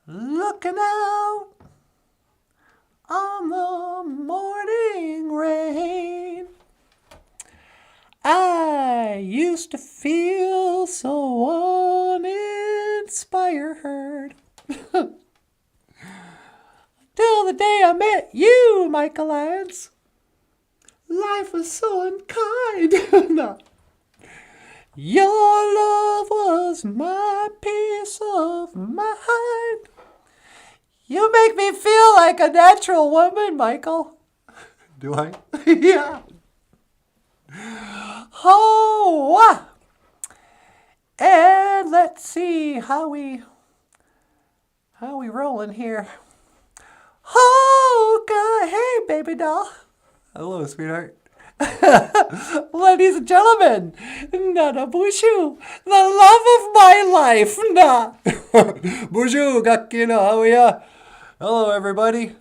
looking out on the morning rain. I used to feel so uninspired till the day I met you, Michael Lyons. Life was so unkind. No. Your love was my peace of mind. You make me feel like a natural woman, Michael. Do I? Yeah. Oh, and let's see how we rolling here. Oh, God. Hey, baby doll. Hello, sweetheart. Ladies and gentlemen, NANABOOZHOO, the love of my life. BOOZHOO, Gakino, how are ya? Hello, everybody.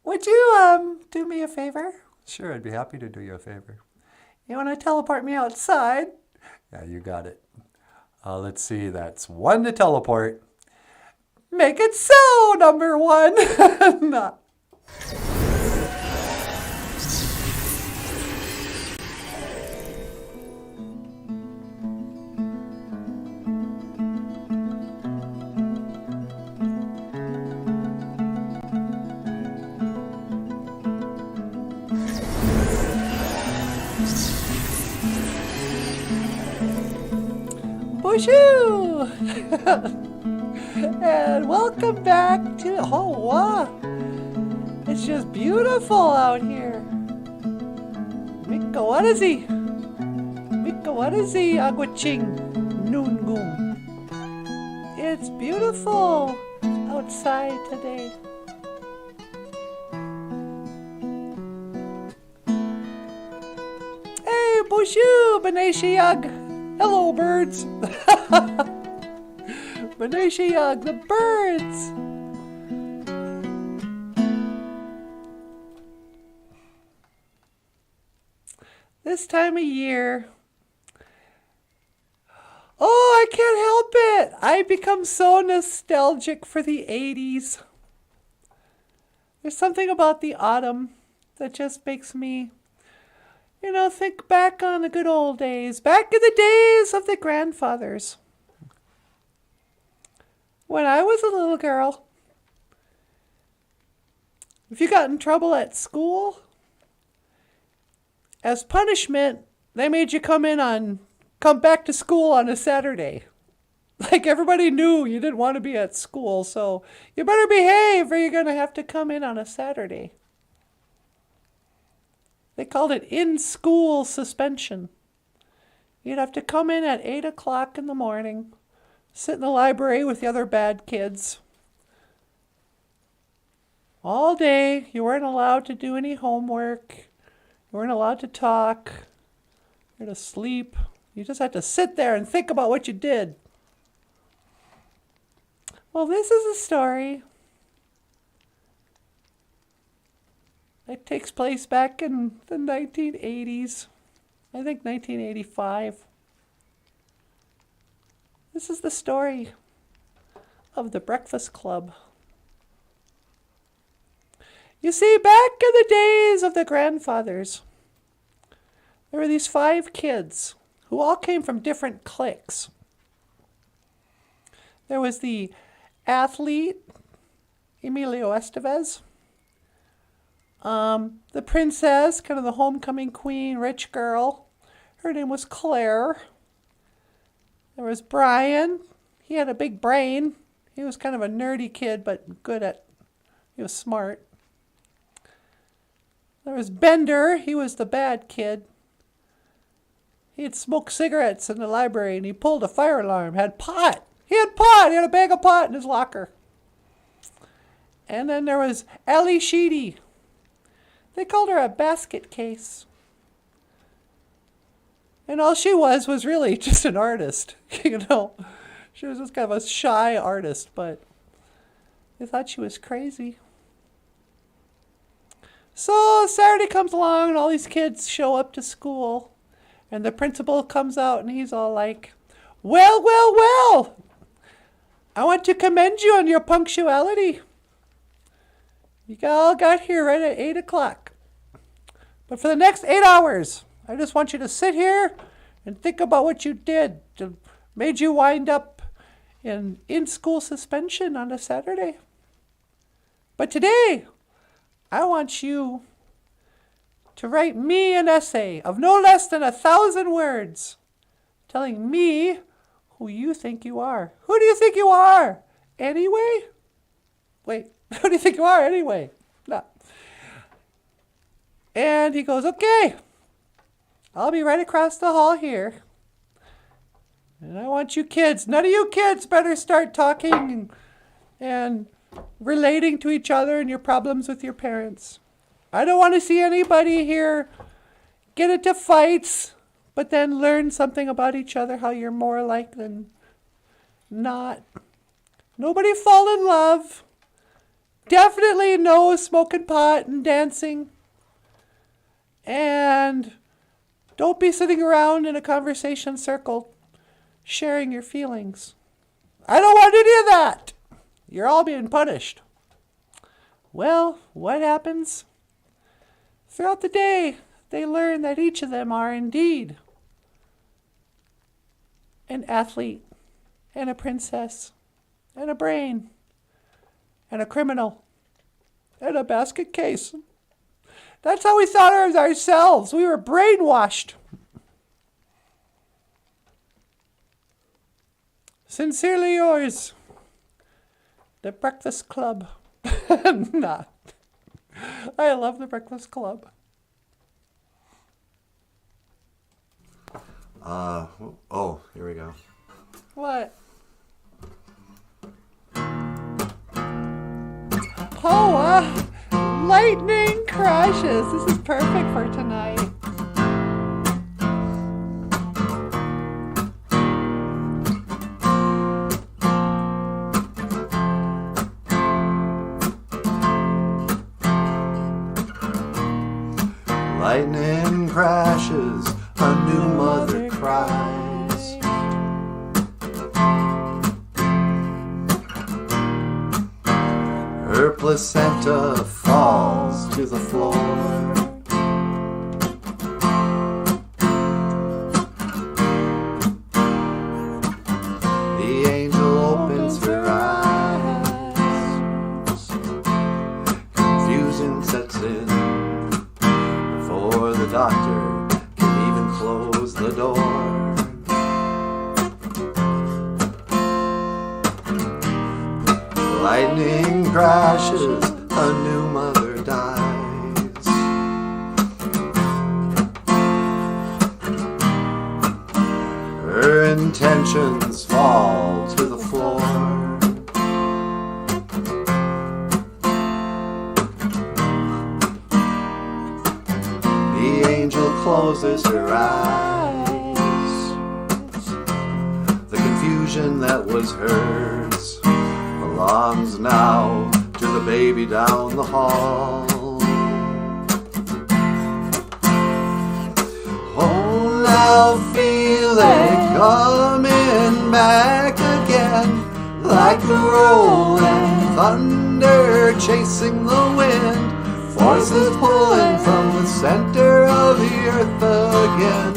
Would you do me a favor? Sure, I'd be happy to do you a favor. You want to teleport me outside? Yeah, you got it. Let's see, that's 1 to teleport. Make it so, number 1. Nah. BOOZHOO! And welcome back to, oh wow, it's just beautiful out here. Mika, what is he? Aguaching Noongum. It's beautiful outside today. Hey, BOOZHOO, BINESHIIHYAG. Hello, birds. BINESHIIHYAG, the birds. This time of year, I can't help it. I become so nostalgic for the 80s. There's something about the autumn that just makes me, think back on the good old days, back in the days of the grandfathers. When I was a little girl, if you got in trouble at school, as punishment, they made you come back to school on a Saturday. Like everybody knew you didn't want to be at school, so you better behave or you're going to have to come in on a Saturday. They called it in-school suspension. You'd have to come in at 8 o'clock in the morning, sit in the library with the other bad kids. All day, you weren't allowed to do any homework. You weren't allowed to talk. You were to sleep. You just had to sit there and think about what you did. Well, this is a story. It takes place back in the 1980s. I think 1985. This is the story of the Breakfast Club. You see, back in the days of the grandfathers, there were these 5 kids who all came from different cliques. There was the athlete, Emilio Estevez. The princess, kind of the homecoming queen, rich girl. Her name was Claire. There was Brian. He had a big brain. He was kind of a nerdy kid, but he was smart. There was Bender. He was the bad kid. He'd smoke cigarettes in the library and he pulled a fire alarm. Had pot. He had pot. He had a bag of pot in his locker. And then there was Ellie Sheedy. They called her a basket case. And all she was really just an artist. She was just kind of a shy artist, but they thought she was crazy. So Saturday comes along and all these kids show up to school. And the principal comes out and he's all like, well, I want to commend you on your punctuality. You all got here right at 8 o'clock. But for the next 8 hours, I just want you to sit here and think about what you did that made you wind up in school suspension on a Saturday. But today, I want you to write me an essay of no less than 1,000 words, telling me who you think you are. Who do you think you are? Anyway? Wait, who do you think you are anyway? No. And he goes, okay, I'll be right across the hall here. And I want you kids, none of you kids better start talking and relating to each other and your problems with your parents. I don't want to see anybody here get into fights, but then learn something about each other, how you're more alike than not. Nobody fall in love. Definitely no smoking pot and dancing. And don't be sitting around in a conversation circle sharing your feelings. I don't want any of that. You're all being punished. Well, what happens? Throughout the day, they learn that each of them are indeed an athlete and a princess and a brain and a criminal and a basket case. That's how we thought of ourselves. We were brainwashed. Sincerely yours, The Breakfast Club. Nah. I love The Breakfast Club. Oh, here we go. What? Oh, lightning crashes. This is perfect for tonight. Lightning crashes, a new mother cries. Her placenta falls to the floor. The angel opens her eyes. Confusion sets in before the doctor can even close the door. Lightning crashes, a new mother dies. Her intentions fall to the floor. The angel closes her eyes. The confusion that was hers belongs now to the baby down the hall. Oh, now feel it coming back again, like the rolling thunder chasing the wind, forces pulling from the center of the earth again.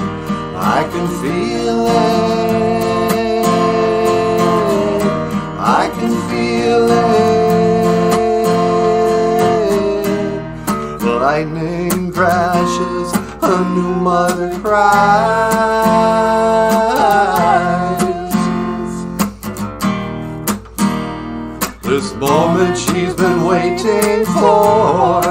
I can feel it, I can feel it. The lightning crashes, a new mother cries. This moment she's been waiting for.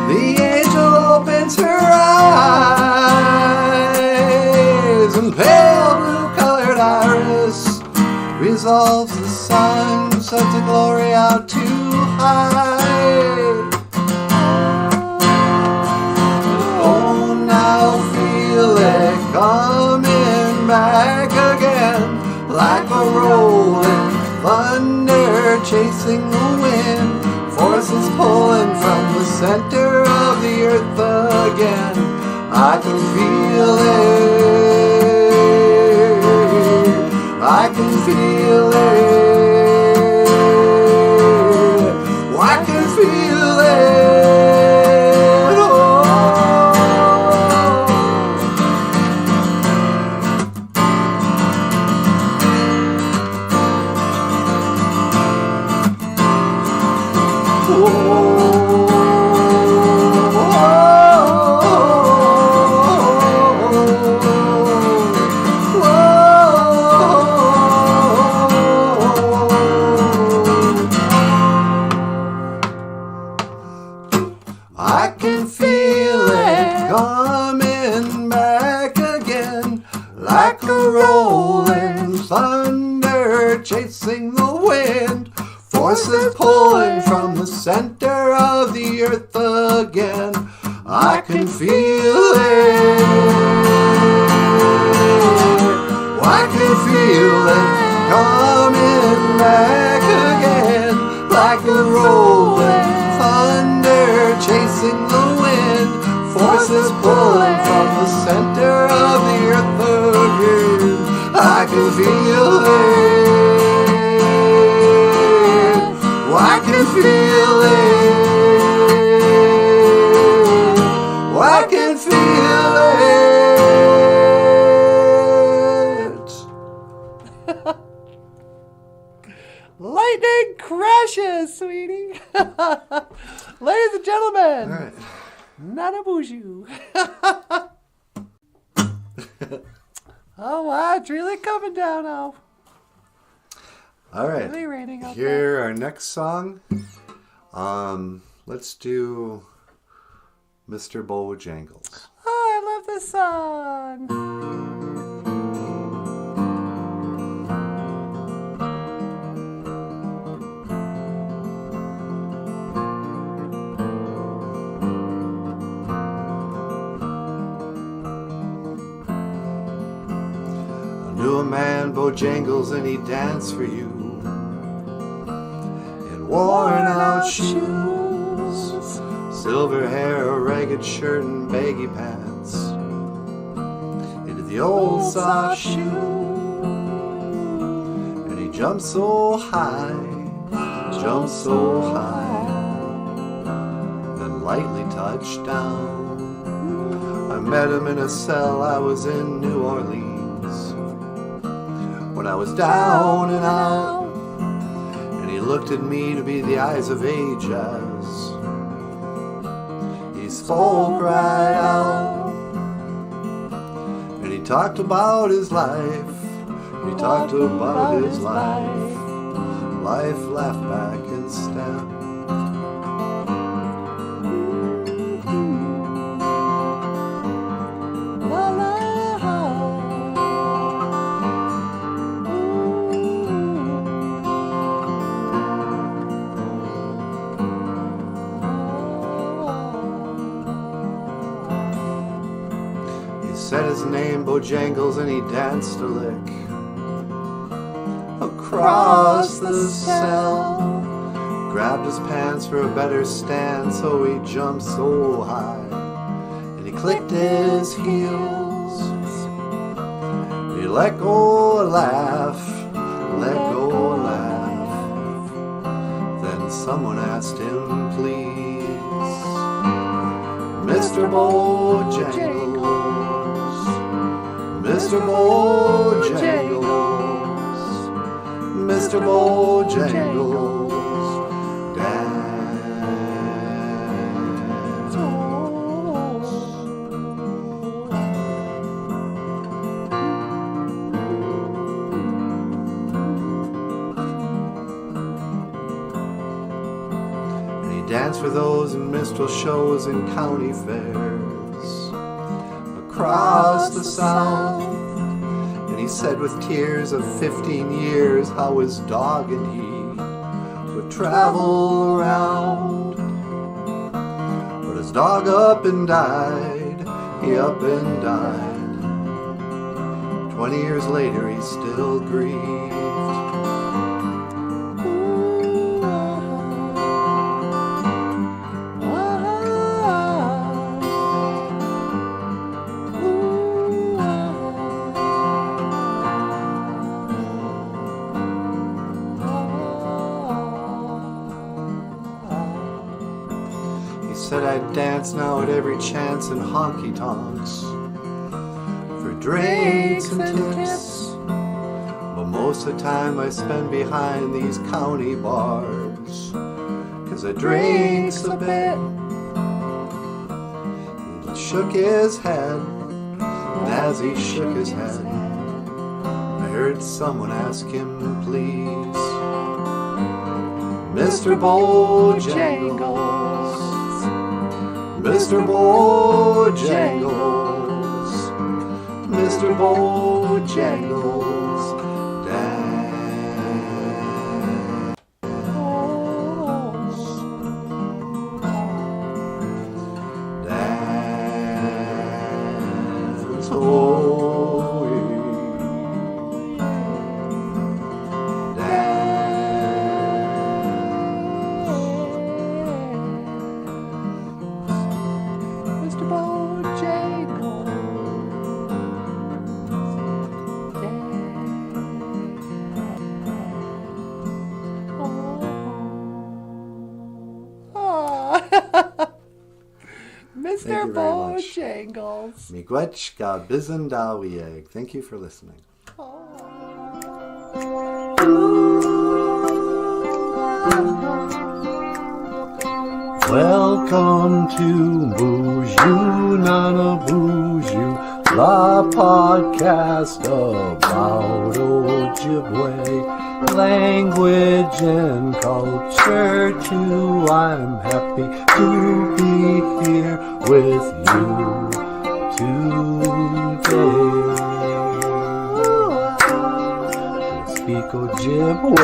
The angel opens her eyes, and pale blue-colored iris resolves the sun, sets a glory out too high. Oh, now feel it coming back again, like a rolling thunder chasing the wind, forces pulling from the center of the earth again. I can feel it. I can feel it. Oh, I can feel it. I can feel it coming back again, like a rolling thunder chasing the wind, forces pulling from the center of the earth again. I can feel it. I can feel it coming back again, like a rolling thunder chasing the wind, forces pulling from the center of the earth again. I can feel it. I can feel it. I can feel it. Lightning crashes, sweetie. Ladies and gentlemen, All right. NANABOOZHOO. Oh, wow, it's really coming down now. All right. Really raining out Here, our next song. Let's do Mr. Bojangles. Oh, I love this song. I knew a man, Bojangles, and he danced for you in worn out shoes, silver hair, a ragged shirt, and baggy pants, into the old soft shoe. And he jumped so high, then lightly touched down. I met him in a cell, I was in New Orleans, when I was down and out, and he looked at me to be the eyes of age as he spoke right out. And he talked about his life, he talked about his life, life laughed back and stamped. Said his name, Bojangles, and he danced a lick across the cell, grabbed his pants for a better stand, so he jumped so high, and he clicked his heels. He let go a laugh, let go a laugh. Then someone asked him, please, Mr. Bojangles, Mr. Bojangles, Mr. Bojangles, dance. And he danced for those in minstrel shows and county fairs across the South. And he said with tears of 15 years how his dog and he would travel around. But his dog up and died, he up and died. 20 years later he still grieved. dance now at every chance in honky-tonks for drinks and tips. But most of the time I spend behind these county bars, 'cause I drinks a bit. He shook his head, and as he shook his head, I heard someone ask him, please, Mr. Bojangles, Mr. Bojangles, Mr. Bojangles, dance. Dance, oh, Mr. Bojangles. Mr. Thank you very much. Bojangles. Miigwech ga BOOZHOO. Thank you for listening. Welcome to BOOZHOO, NANABOOZHOO, the podcast about Ojibwe language and culture too. I'm happy to be here with you today. To speak Ojibwe.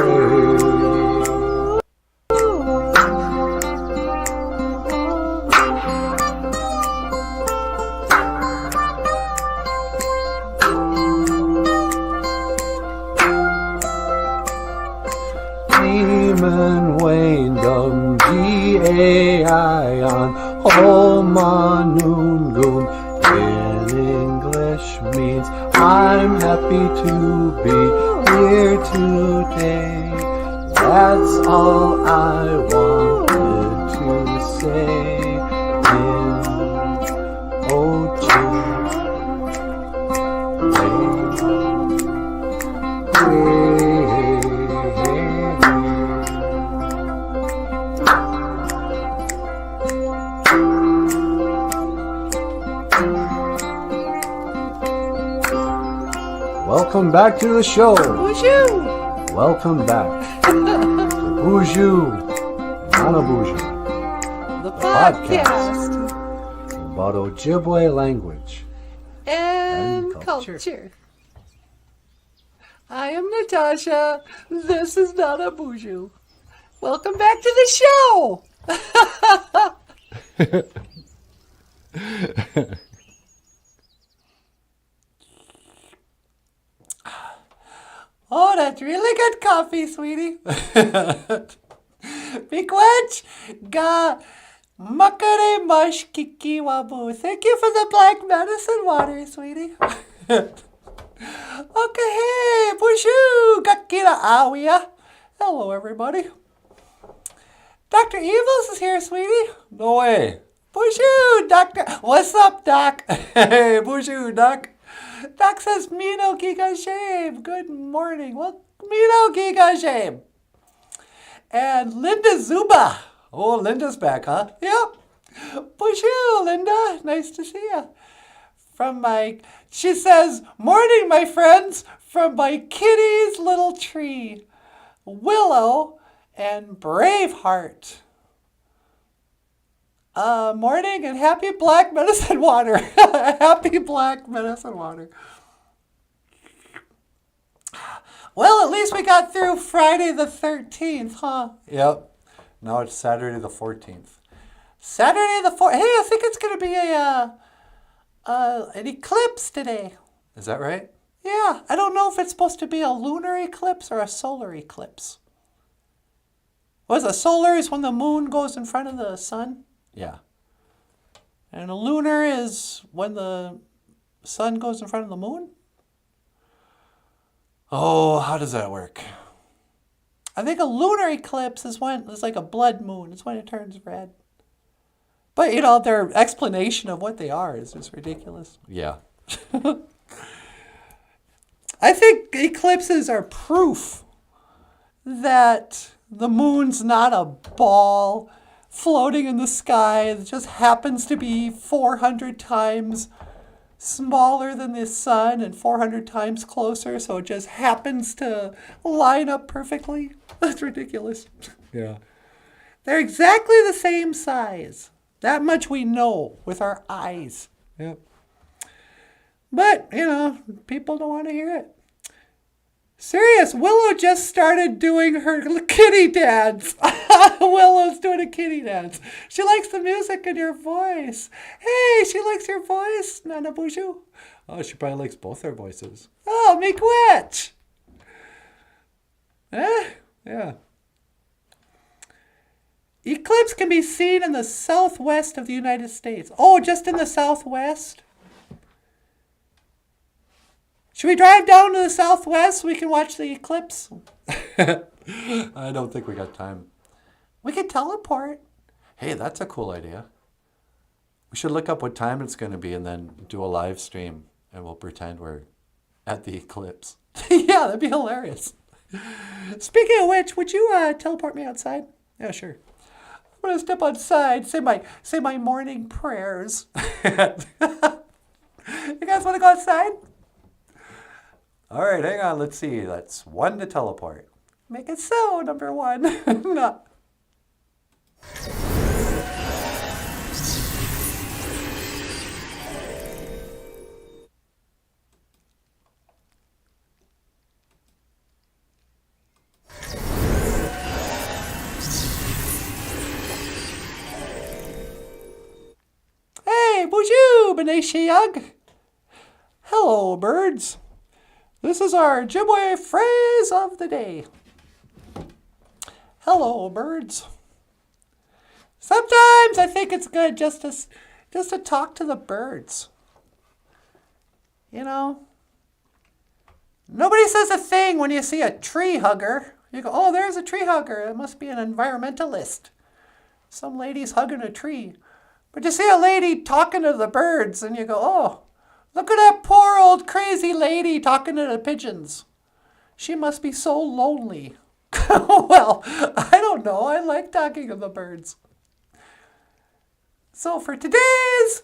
Wayndom G-A-I on Homanungun in English means I'm happy to be here today. That's all I wanted to say in Welcome back to the show. BOOZHOO. Welcome back to BOOZHOO, NANABOOZHOO, The podcast. about Ojibwe language And culture. I am Natasha. This is NANABOOZHOO. Welcome back to the show. Oh, that's really good coffee, sweetie. Miigwech ga makare mush kiki wabu. Thank you for the black medicine water, sweetie. Okay, hey, BOOZHOO, gakira awia. Hello, everybody. Dr. Evils is here, sweetie. No way. BOOZHOO, Doctor. What's up, Doc? Hey, BOOZHOO, Doc. Doc says, Mino Giga Shame. Good morning. Well, Mino Giga Shame. And Linda Zuba. Oh, Linda's back, huh? Yep. BOOZHOO, Linda. Nice to see you. She says, morning, my friends, from my kitty's little tree, Willow and Braveheart. Morning and happy black medicine water. Happy black medicine water. Well, at least we got through Friday the 13th, huh? Yep. Now it's Saturday the 14th. Saturday the 4th. Hey, I think it's going to be an eclipse today. Is that right? Yeah. I don't know if it's supposed to be a lunar eclipse or a solar eclipse. Was a solar is when the moon goes in front of the sun? Yeah. And a lunar is when the sun goes in front of the moon? Oh, how does that work? I think a lunar eclipse is when it's like a blood moon. It's when it turns red. But, their explanation of what they are is just ridiculous. Yeah. I think eclipses are proof that the moon's not a ball floating in the sky that just happens to be 400 times smaller than the sun and 400 times closer, so it just happens to line up perfectly. That's ridiculous. Yeah. They're exactly the same size. That much we know with our eyes. Yep. But, people don't want to hear it. Serious, Willow just started doing her kitty dance. Willow's doing a kitty dance. She likes the music and your voice. Hey, she likes your voice, NANABOOZHOO. Oh, she probably likes both our voices. Oh, make which? Yeah. Eclipse can be seen in the southwest of the United States. Oh, just in the southwest? Should we drive down to the southwest so we can watch the eclipse? I don't think we got time. We could teleport. Hey, that's a cool idea. We should look up what time it's going to be and then do a live stream and we'll pretend we're at the eclipse. Yeah, that'd be hilarious. Speaking of which, would you teleport me outside? Yeah, sure. I'm going to step outside, say my morning prayers. You guys want to go outside? All right, hang on. Let's see. That's 1 to teleport. Make it so, number 1. No. Hey, BOOZHOO, BINESHIINHYAG. Hello, birds. This is our Ojibwe phrase of the day. Hello, birds. Sometimes I think it's good just to talk to the birds. Nobody says a thing when you see a tree hugger. You go, oh, there's a tree hugger. It must be an environmentalist. Some lady's hugging a tree. But you see a lady talking to the birds and you go, oh, look at that poor old crazy lady talking to the pigeons. She must be so lonely. Well, I don't know. I like talking to the birds. So for today's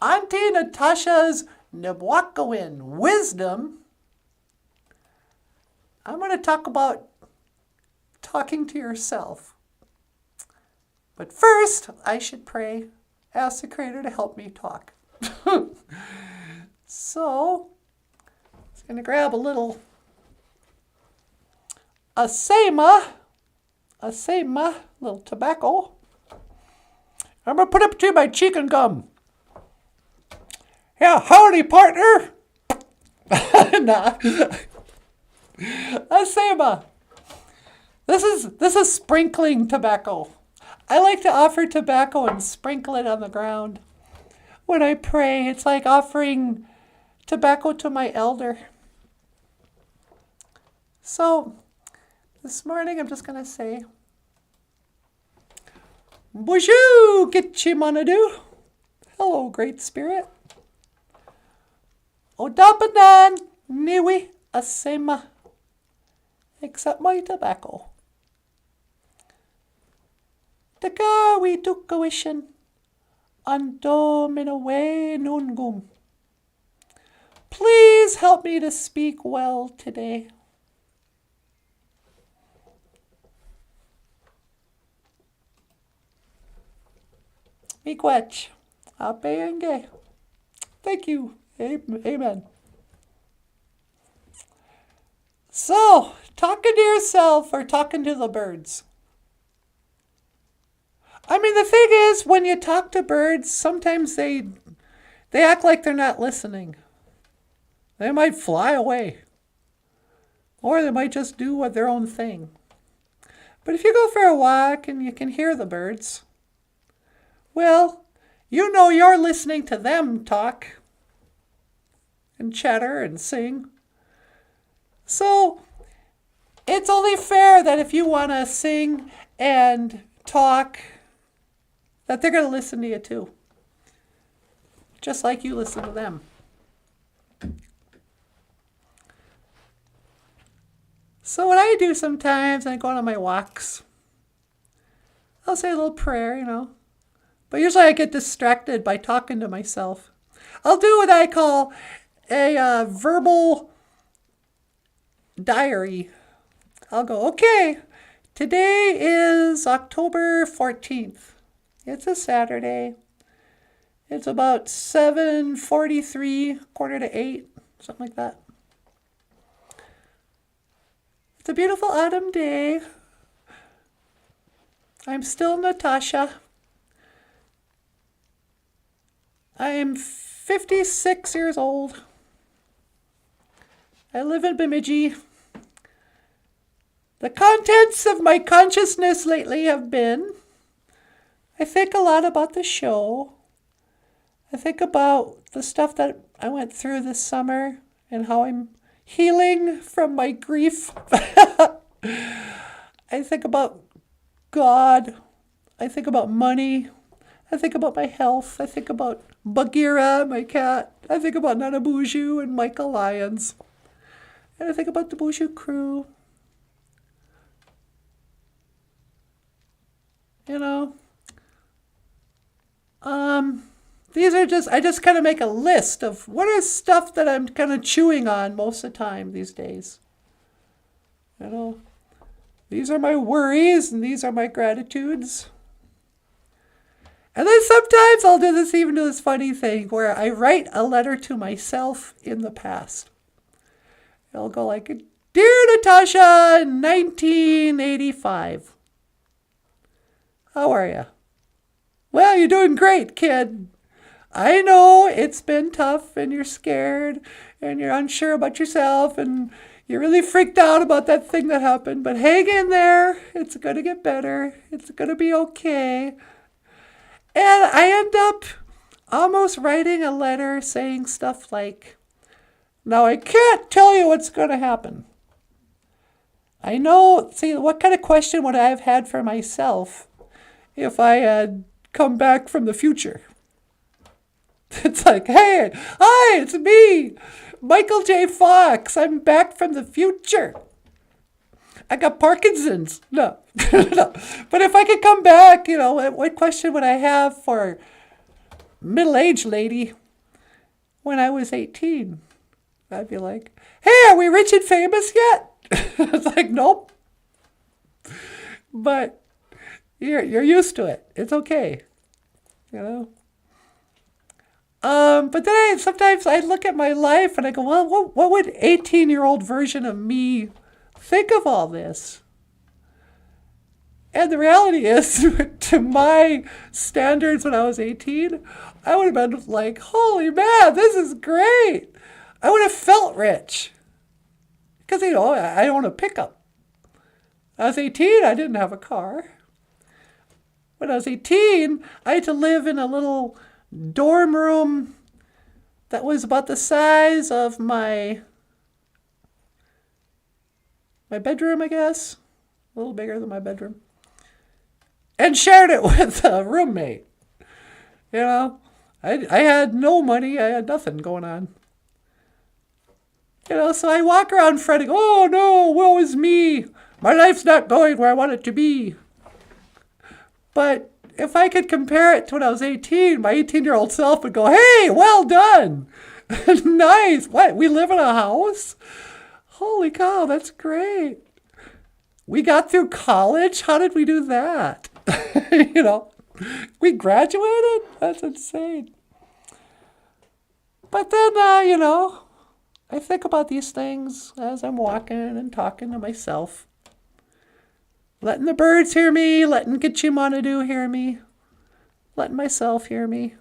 Auntie Natasha's Nabwakawin wisdom, I'm going to talk about talking to yourself. But first, I should pray, ask the Creator to help me talk. So, I'm just going to grab a little asema, little tobacco. I'm going to put it between my cheek and gum. Yeah, howdy, partner. Nah. Asema. This is sprinkling tobacco. I like to offer tobacco and sprinkle it on the ground. When I pray, it's like offering tobacco to my elder. So, this morning I'm just going to say, BOOZHOO, Gitchimanadu. Hello, Great Spirit. Odapanan, Niwi, Asema. Accept my tobacco. Takawi tukawishin. Andominawe nungum. Please help me to speak well today. Miigwech. Apeyenge. Thank you. Amen. So, talking to yourself or talking to the birds. I mean, the thing is, when you talk to birds, sometimes they act like they're not listening. They might fly away. Or they might just do their own thing. But if you go for a walk and you can hear the birds, well, you're listening to them talk and chatter and sing. So, it's only fair that if you want to sing and talk that they're going to listen to you too. Just like you listen to them. So what I do sometimes, I go on my walks. I'll say a little prayer, you know. But usually I get distracted by talking to myself. I'll do what I call a verbal diary. I'll go, okay, today is October 14th. It's a Saturday. It's about 7:43, 7:45, something like that. It's a beautiful autumn day. I'm still Natasha. I am 56 years old. I live in Bemidji. The contents of my consciousness lately have been, I think a lot about the show. I think about the stuff that I went through this summer and how I'm healing from my grief. I think about God. I think about money. I think about my health. I think about Bagheera, my cat. I think about NANABOOZHOO and Michael Lyons. And I think about the BOOZHOO crew. You know, these are I just kind of make a list of what is stuff that I'm kind of chewing on most of the time these days. You know, these are my worries and these are my gratitudes. And then sometimes I'll do this funny thing where I write a letter to myself in the past. It'll go like, Dear Natasha, 1985. How are you? Well, you're doing great, kid. I know it's been tough and you're scared and you're unsure about yourself and you're really freaked out about that thing that happened, but hang in there. It's going to get better. It's going to be okay. And I end up almost writing a letter saying stuff like, now I can't tell you what's going to happen. I know, see, what kind of question would I have had for myself if I had come back from the future? It's like, hey, hi, it's me, Michael J. Fox. I'm back from the future. I got Parkinson's. No. No. But if I could come back, you know, what question would I have for middle-aged lady when I was 18? I'd be like, hey, are we rich and famous yet? It's like, nope. But you're used to it. It's okay. You know? But then sometimes I look at my life and I go, well, what would 18-year-old version of me think of all this? And the reality is, to my standards when I was 18, I would have been like, holy man, this is great. I would have felt rich. Because, you know, I own a pickup. I was 18, I didn't have a car. When I was 18, I had to live in a little dorm room that was about the size of my bedroom, I guess. A little bigger than my bedroom. And shared it with a roommate. You know, I had no money. I had nothing going on. You know, so I walk around fretting, oh no, woe is me. My life's not going where I want it to be. But if I could compare it to when I was 18, my 18-year-old self would go, hey, well done. Nice. What? We live in a house? Holy cow, that's great. We got through college? How did we do that? You know, we graduated? That's insane. But then, you know, I think about these things as I'm walking and talking to myself. Letting the birds hear me, letting Gitchimanadu hear me, letting myself hear me.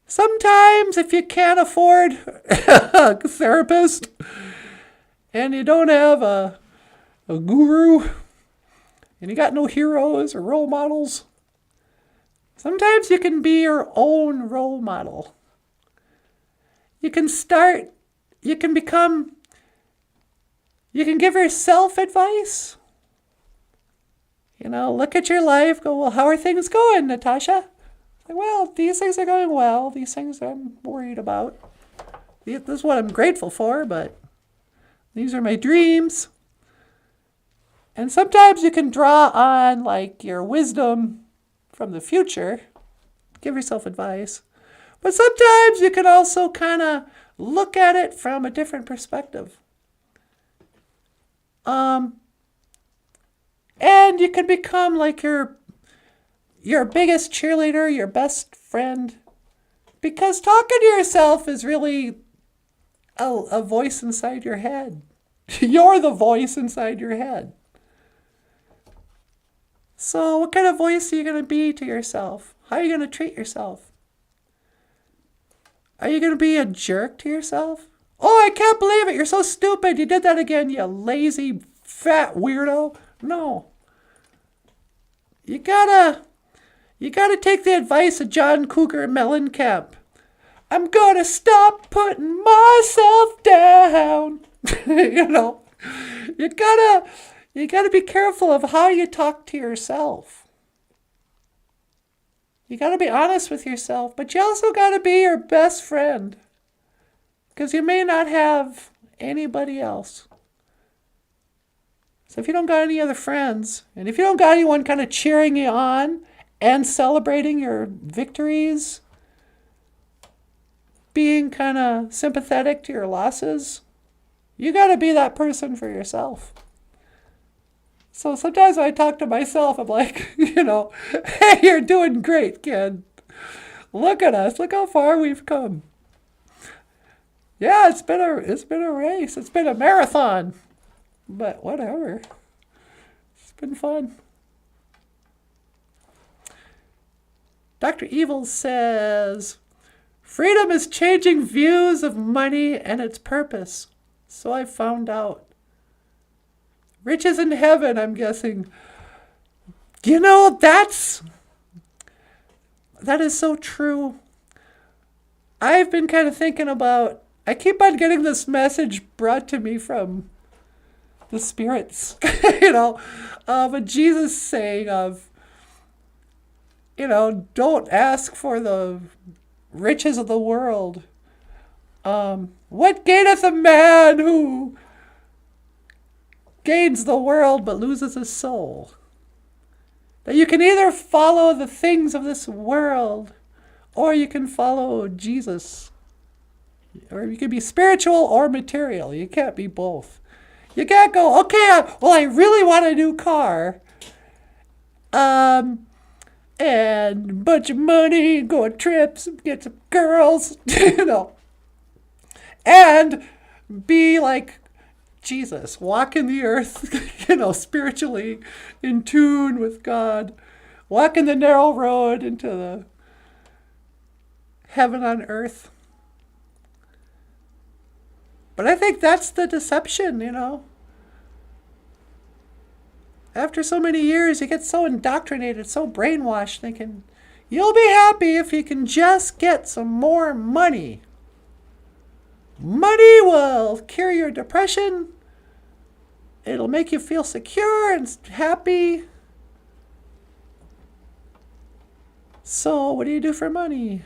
Sometimes if you can't afford a therapist and you don't have a guru and you got no heroes or role models, sometimes you can be your own role model. You can give yourself advice. look at your life, go, well, how are things going, Natasha? Like, well, these things are going well. These things I'm worried about. This is what I'm grateful for, but these are my dreams. And sometimes you can draw on like your wisdom from the future. Give yourself advice. But sometimes you can also kind of look at it from a different perspective. And you can become like your biggest cheerleader, your best friend. Because talking to yourself is really a voice inside your head. You're the voice inside your head. So what kind of voice are you going to be to yourself? How are you going to treat yourself? Are you going to be a jerk to yourself? Oh, I can't believe it. You're so stupid. You did that again, you lazy, fat weirdo. No. You gotta take the advice of John Cougar Mellencamp. I'm gonna stop putting myself down. You gotta be careful of how you talk to yourself. You gotta be honest with yourself, but you also gotta be your best friend. Because you may not have anybody else. So if you don't got any other friends, and if you don't got anyone kind of cheering you on and celebrating your victories, being kind of sympathetic to your losses, you got to be that person for yourself. So sometimes when I talk to myself, I'm like, hey, you're doing great, kid. Look at us. Look how far we've come. Yeah, it's been a race. It's been a marathon. But whatever. It's been fun. Dr. Evil says, freedom is changing views of money and its purpose. So I found out. Riches in heaven, I'm guessing. That is so true. I've been kind of thinking about, I keep on getting this message brought to me from the spirits, of a Jesus saying of, don't ask for the riches of the world. What gaineth a man who gains the world but loses his soul? That you can either follow the things of this world or you can follow Jesus. Or you can be spiritual or material. You can't be both. You can't go, okay, I really want a new car. And a bunch of money, go on trips, get some girls, And be like Jesus, walk in the earth, spiritually in tune with God. Walk in the narrow road into the heaven on earth. But I think that's the deception, After so many years, you get so indoctrinated, so brainwashed, thinking, you'll be happy if you can just get some more money. Money will cure your depression. It'll make you feel secure and happy. So what do you do for money?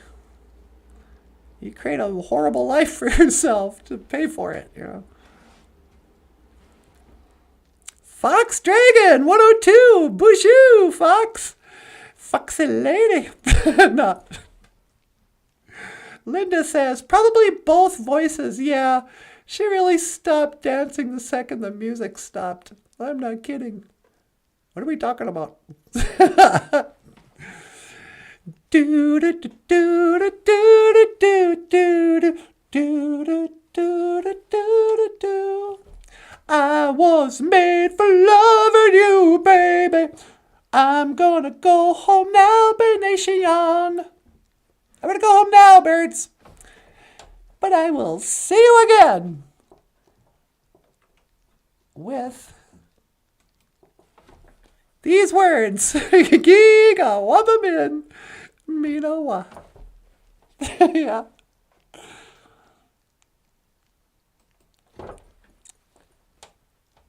You create a horrible life for yourself to pay for it, Fox Dragon 102, BOOZHOO, Fox. Foxy lady. No. Linda says, probably both voices. Yeah, she really stopped dancing the second the music stopped. I'm not kidding. What are we talking about? Do do do do do do do do do do do do. I was made for loving you, baby. I'm gonna go home now, BINESHIINHYAG. I'm gonna go home now, birds. But I will see you again with these words. Giga wabamin minawa. Yeah.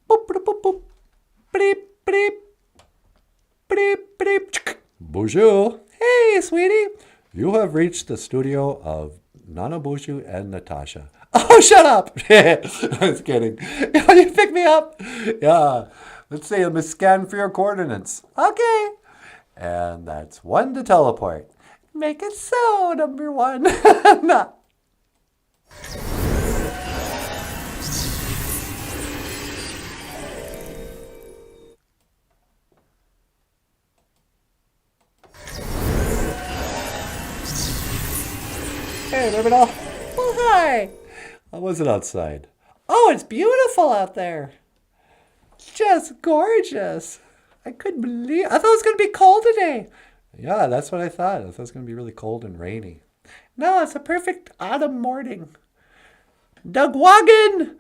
Boop, boop, boop, boop. Beep, beep. BOOZHOO. Hey, sweetie. You have reached the studio of NANABOOZHOO and Natasha. Oh, shut up. I was kidding. You pick me up? Yeah. Let's see. Let me scan for your coordinates. Okay. And that's 1 to teleport. Make it so, number 1. No. Hey, remember now? Well, hi. How was it outside? Oh, it's beautiful out there. Just gorgeous. I couldn't believe I thought it was going to be cold today. Yeah, that's what I thought. I thought it was going to be really cold and rainy. No, it's a perfect autumn morning. Dugwagon!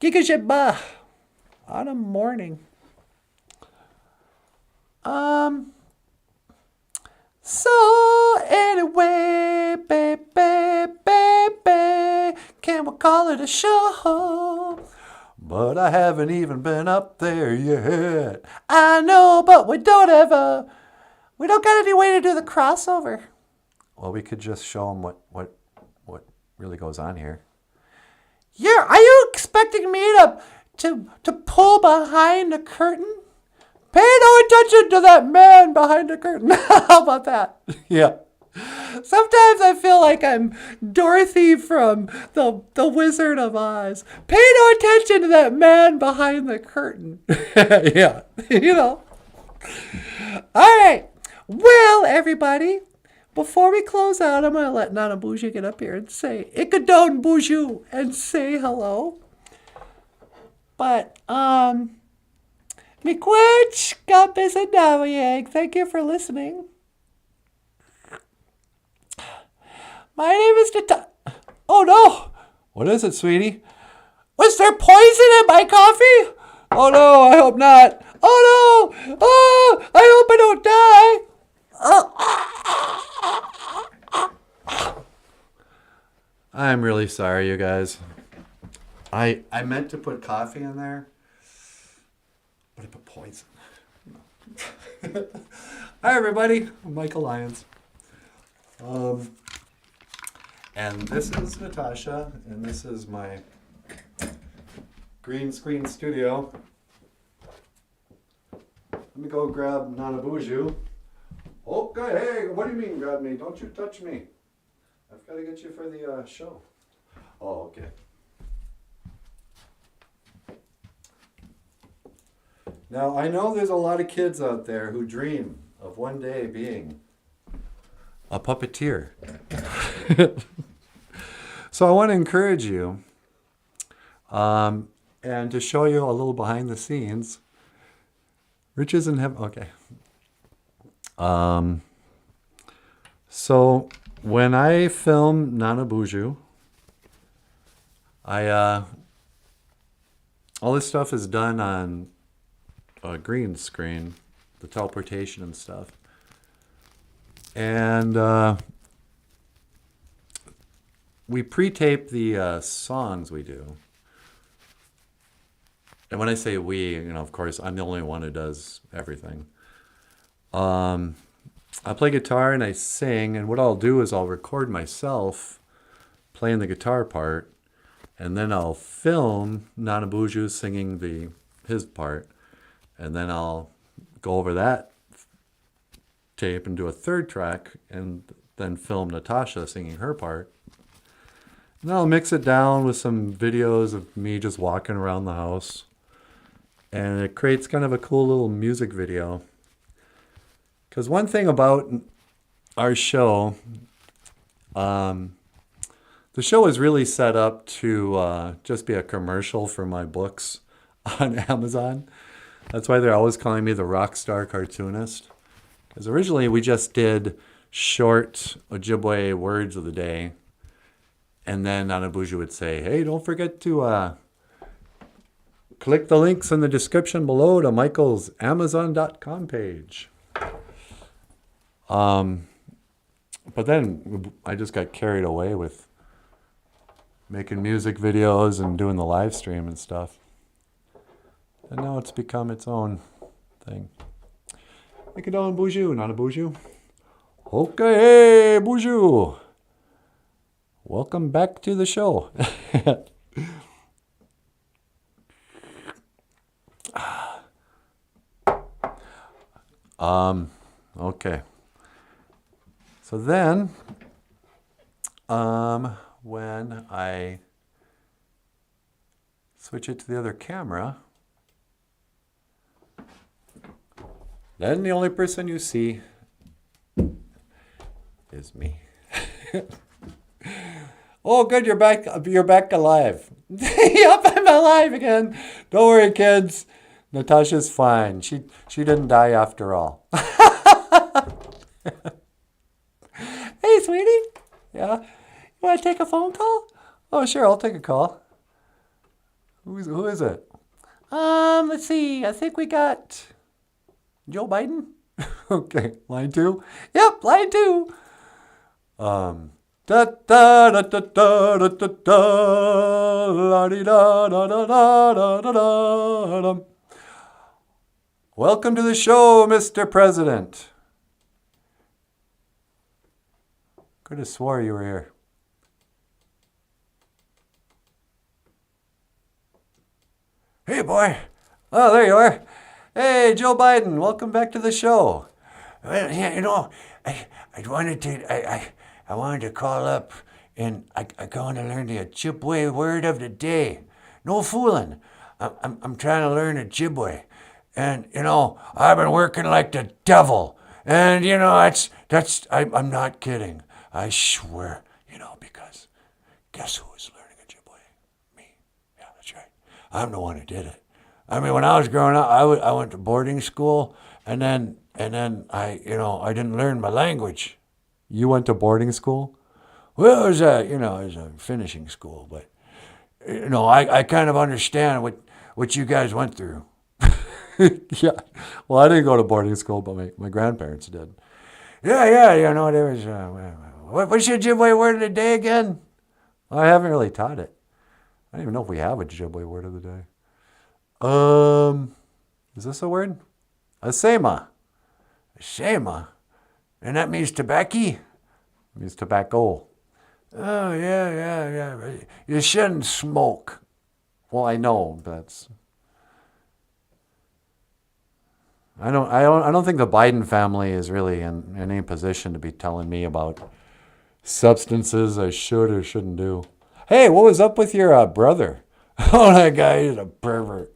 Gigajibba. Autumn morning. So anyway, baby, can we call it a show? But I haven't even been up there yet. I know, but we don't got any way to do the crossover. Well, we could just show them what really goes on here. Yeah, are you expecting me to pull behind the curtain? Pay no attention to that man behind the curtain. How about that? Yeah. Sometimes I feel like I'm Dorothy from the Wizard of Oz. Pay no attention to that man behind the curtain. Yeah, you know. All right. Well, everybody, before we close out, I'm going to let NANABOOZHOO get up here and say Ikadon BOOZHOO and say hello. But, Miigwech, BINESHIINHYAG. Thank you for listening. My name is Natasha. Oh no! What is it, sweetie? Was there poison in my coffee? Oh no, I hope not. Oh no! Oh, I hope I don't die. I'm really sorry, you guys. I meant to put coffee in there, but I put poison. Hi, everybody. I'm Michael Lyons. And this is Natasha, and this is my green screen studio. Let me go grab NANABOOZHOO. Okay, hey, what do you mean grab me? Don't you touch me. I've got to get you for the show. Oh, okay. Now, I know there's a lot of kids out there who dream of one day being a puppeteer. So I want to encourage you and to show you a little behind the scenes. Riches in heaven. Okay. So when I film NANABOOZHOO, all this stuff is done on a green screen, the teleportation and stuff. And we pre-tape the songs we do. And when I say we, of course, I'm the only one who does everything. I play guitar and I sing, and what I'll do is I'll record myself playing the guitar part, and then I'll film NANABOOZHOO singing his part, and then I'll go over that tape and do a third track, and then film Natasha singing her part. And I'll mix it down with some videos of me just walking around the house. And it creates kind of a cool little music video. Because one thing about our show, the show is really set up to just be a commercial for my books on Amazon. That's why they're always calling me the rock star cartoonist. Because originally we just did short Ojibwe words of the day. And then NANABOOZHOO would say, hey, don't forget to click the links in the description below to Michael's Amazon.com page. But then I just got carried away with making music videos and doing the live stream and stuff. And now it's become its own thing. Like a down BOOZHOO, NANABOOZHOO. Okay, hey, BOOZHOO. Welcome back to the show. Okay. So then, when I switch it to the other camera, then the only person you see is me. Oh, good, you're back. You're back alive. Yep, I'm alive again. Don't worry, kids. Natasha's fine. She didn't die after all. Hey, sweetie. Yeah. You want to take a phone call? Oh, sure. I'll take a call. Who is it? Let's see. I think we got Joe Biden. Okay, line 2. Yep, line 2. Da da da da da da da da la di da da da da da da da. Welcome to the show, Mr. President. Could have swore you were here. Hey, boy. Oh, there you are. Hey, Joe Biden. Welcome back to the show. Well, yeah, you know, I wanted to call up and I want to learn the Ojibwe word of the day. No fooling. I'm trying to learn Ojibwe. And, you know, I've been working like the devil. And, you know, I'm not kidding. I swear, you know, because guess who was learning Ojibwe? Me. Yeah, that's right. I'm the one who did it. I mean, when I was growing up, I went to boarding school, and then I didn't learn my language. You went to boarding school? Well, it was a finishing school, but, you know, I kind of understand what you guys went through. Yeah. Well, I didn't go to boarding school, but my grandparents did. Yeah, you know, there was, what's your Ojibwe word of the day again? I haven't really taught it. I don't even know if we have a Ojibwe word of the day. Is this a word? Asema. Asema? And that means tobacco? It means tobacco. Oh, yeah. You shouldn't smoke. Well, I know, but I don't think the Biden family is really in any position to be telling me about substances I should or shouldn't do. Hey, what was up with your brother? Oh, that guy is a pervert.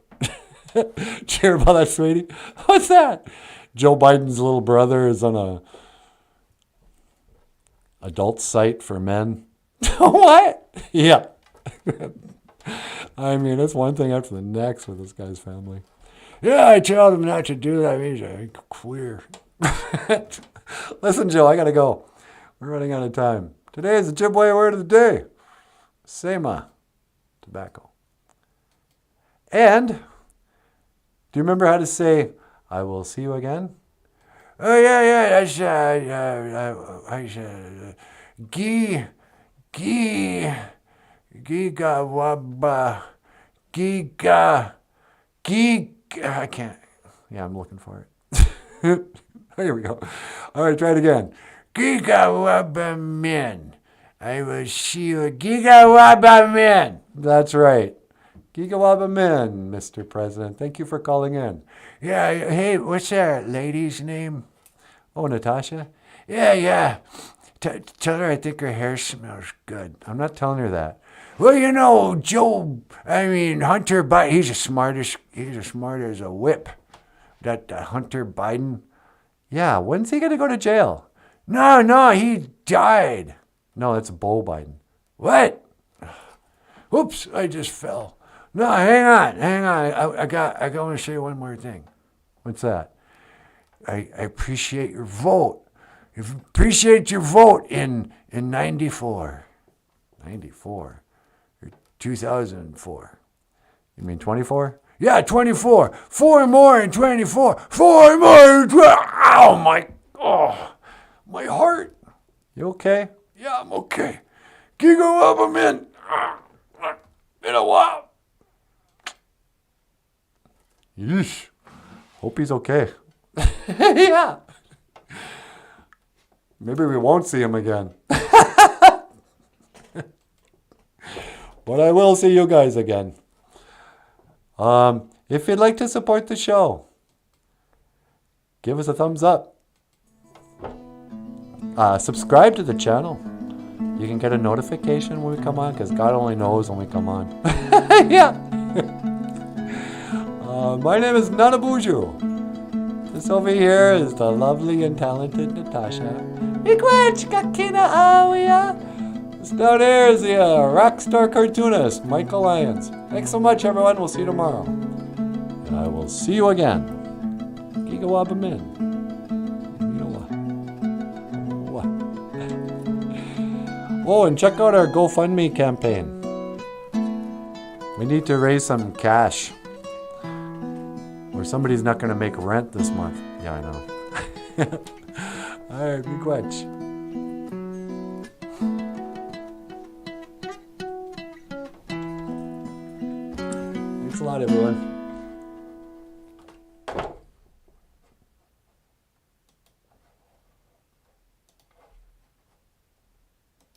Did you hear about that, sweetie? What's that? Joe Biden's little brother is on a adult site for men. What? Yeah. I mean, it's one thing after the next with this guy's family. Yeah, I told him not to do that. He's a queer. Listen, Joe, I gotta go. We're running out of time. Today is the Ojibwe word of the day. Sema. Tobacco. And do you remember how to say, I will see you again? Oh, yeah. That's, I can't. Yeah, I'm looking for it. Here we go. All right, try it again. Gigawabamin. I will see you. Gigawabamin. That's right. Gigawabamin, Mr. President. Thank you for calling in. Yeah, hey, what's that lady's name? Oh, Natasha? Yeah. Tell her I think her hair smells good. I'm not telling her that. Well, you know, Hunter Biden, he's as smart as a whip. That Hunter Biden. Yeah, when's he going to go to jail? No, he died. No, that's Beau Biden. What? Oops, I just fell. No, hang on. I want to say one more thing. What's that? I appreciate your vote. Appreciate your vote in 94. 94? Or 2004. You mean 24? Yeah, 24. 4 more in 24. 4 more in 24. Oh, my heart. You okay? Yeah, I'm okay. Gigo up a minute. In a while. Yeesh. Hope he's okay. Yeah. Maybe we won't see him again. But I will see you guys again. If you'd like to support the show, give us a thumbs up. Subscribe to the channel. You can get a notification when we come on, because God only knows when we come on. Yeah. My name is NANABOOZHOO. This over here is the lovely and talented Natasha. This down here is the rock star cartoonist, Michael Lyons. Thanks so much, everyone. We'll see you tomorrow. And I will see you again. Gigawabamin. Oh, and check out our GoFundMe campaign. We need to raise some cash, or somebody's not going to make rent this month. Yeah, I know. All right, miigwech. Thanks a lot, everyone.